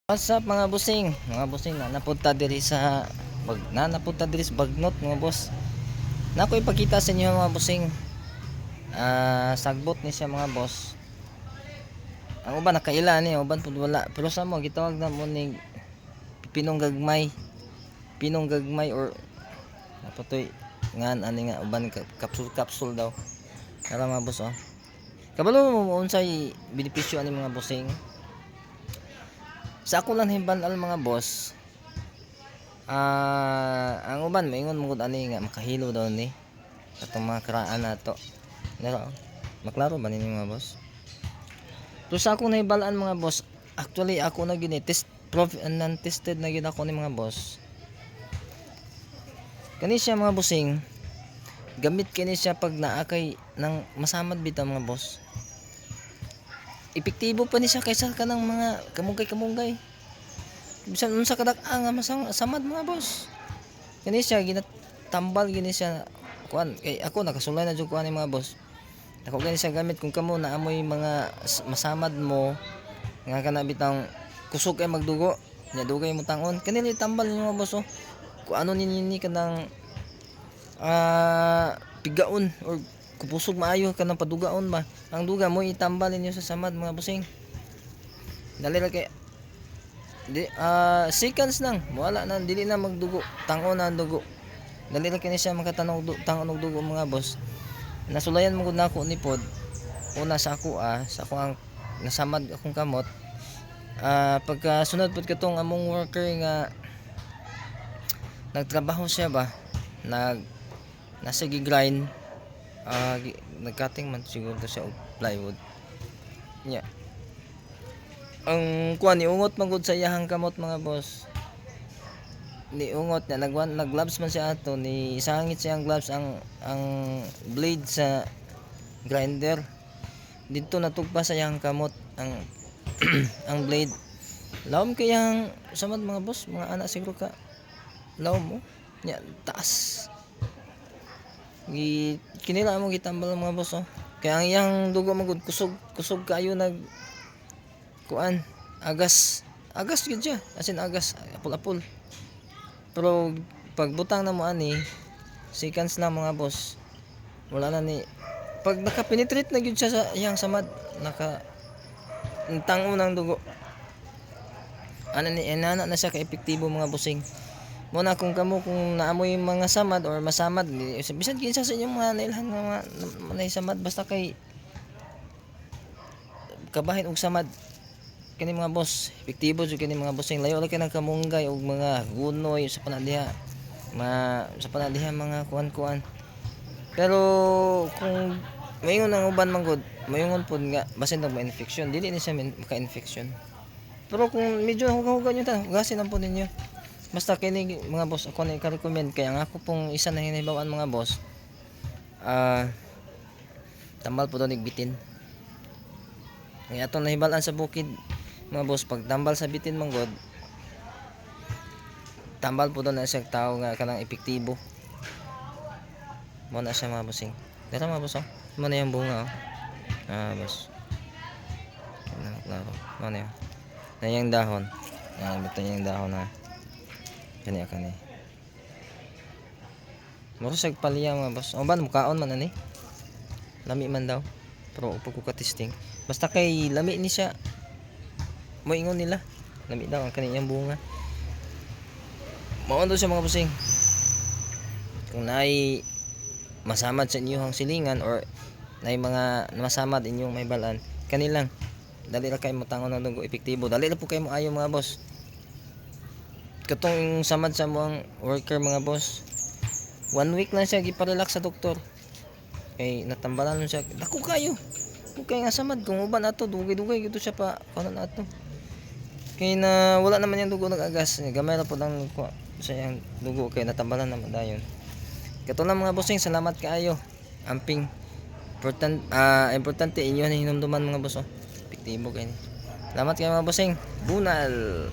What's up mga busing? Mga busing na napunta diri sa Bagnot mga boss. Nako ipakita sa inyo mga busing. Sagbot ni siya mga boss. Ang uban nakaila ni, uban pud wala. Pero sa mo gitawag na mo ning pinong gagmay. Pinong gagmay or napatoy ngan ani nga uban kapsul daw. Kara mga boss oh. Kabalo mo unsay benepisyo ani mga busing? Sa ako lang himban-al mga boss, ang uban maingon mo gud ani nga makahilo daw ni katong mga karaan nato. Nero, maklaro ba ninyo mga boss? So sa ako nahibalaan mga boss, actually ako na gini test proof and non-tested na gid ako ni mga boss. Kani siya mga bossing, gamit kini siya pag naa kay nang masamad bitaw mga boss. Epektibo pa ni siya kaysa kanang mga kamunggay-kamunggay. Bisan unsa kadak-ang samad mga boss. Kani siya ginatambal gini siya kuan kay ako nakasulay na jud kuan ni mga boss. Ako gani siya gamit kung kamo na amoy mga masamad mo nga kana bitang kusog kay magdugo, nya dugay mo tangon. Kani tambal ninyo mga boss oh. Kung ano ninyo kanang pigaon or kupusog maayo kanang padugaon ba. Ang duga mo itambal ninyo sa samad mga busing. Dali ra kay seconds lang wala na dili na magdugo tangon na ang dugo. Dali ra kini siya makatanog tangon og dugo mga boss. Nasulayan mo gud nako ni pod una sa ako sa ako ang nasamad akong kamot. Pagka sunod pod katong among worker nga nagtrabaho siya ba nasa gigrind nagcutting man siguro siya og plywood nya ang kuan niungot man gud sa iyahang kamot mga boss, niungot na nag-gloves man siya ato ni sangit siya ang gloves ang blade sa grinder dito natugpa sa iyahang kamot ang ang blade lawom kayang samad mga boss, mga anak siguro ka lawom mo nya taas kinila mo gitambal mga boss oh. Kaya ang iyang dugo magud kusog kayo nag kuan agas gid siya as in agas apol pero pagbutang na mo ani seconds na mga boss wala na ni pag naka-penetrate na gyud siya sa iyang samad tango ng dugo ana ni enana na siya ka epektibo mga bossing. Muna kung kamo kung naamoy mga samad or masamad bisan kinsa sa inyong mga nailhan nga manay samad basta kay kabahin og samad kini mga boss epektibo jud kini mga bossing layo ra kay nang kamunggay og mga gunoy sa panadiha mga kuan pero kung mayon ang uban man gud mayungon pod nga basin og ma-infection dili ni siya maka-infection pero kung medyo hugaw nyo ta hugasin lang po ninyo basta kini mga boss ako na i-recommend kaya nga ako pong isa na hinibawan mga boss tambal po doon bitin ay atong nahibalan sa bukid mga boss pag tambal sa bitin manggod tambal po doon na siya tao nga kanang epektibo mo na siya mga bossing dito mga boss oh mo na yung bunga oh boss mo na yung dahon bito yung dahon ha kani mura siyag palya mga boss o ba mukaon man ani lami man daw pero upag ko ka-testing basta kay lami ni siya moingon nila lami daw ang kaniyang bunga maon daw siya mga bossing kung naay masamad sa inyong silingan or naay mga masamad inyong may balan kanilang dali ra kay mo tangon ng dugo epektibo dali ra po kay mo ayo mga boss katong samad sa mo ang worker mga boss 1 week lang siya giparelax sa doktor kay natambalan siya dako kayo kay nga samad kung uban ato dugay-dugay gito siya pa kanon ato kay na wala naman yung dugo nag-agas gamay ra po lang sa yang dugo kay natambalan naman dayon kato lang mga bossing salamat kaayo amping importante inyo na hinumduman mga boss epektibo kay salamat kay mga bossing bunal.